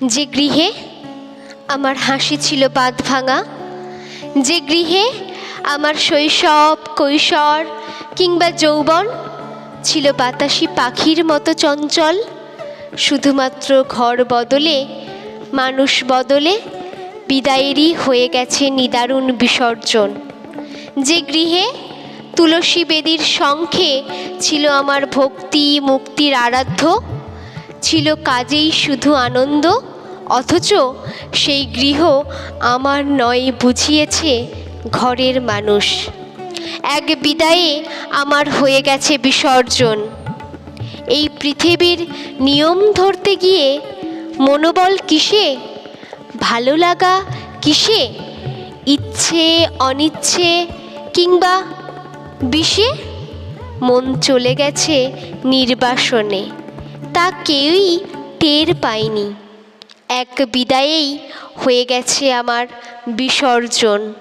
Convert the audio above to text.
যে গৃহে আমার হাসি ছিল বাঁধ ভাঙা, যে গৃহে আমার শৈশব, কৈশোর কিংবা যৌবন ছিল বাতাসি পাখির মতো চঞ্চল, শুধুমাত্র ঘর বদলে, মানুষ বদলে বিদায়েরই হয়ে গেছে নিদারুণ বিসর্জন। যে গৃহে তুলসী বেদীর শঙ্খে ছিল আমার ভক্তি মুক্তির আরাধ্য, ছিল কাজেই শুধু আনন্দ, অথচ সেই গৃহ আমার নয় বুঝিয়েছে ঘরের মানুষ। এক বিদায়ে আমার হয়ে গেছে বিসর্জন। এই পৃথিবীর নিয়ম ধরতে গিয়ে মনোবল কিসে, ভালো লাগা কিসে, ইচ্ছে অনিচ্ছে কিংবা বিষে মন চলে গেছে নির্বাসনে, তা কেউই টের পায়নি। এক বিদায়েই হয়ে গেছে আমার বিসর্জন।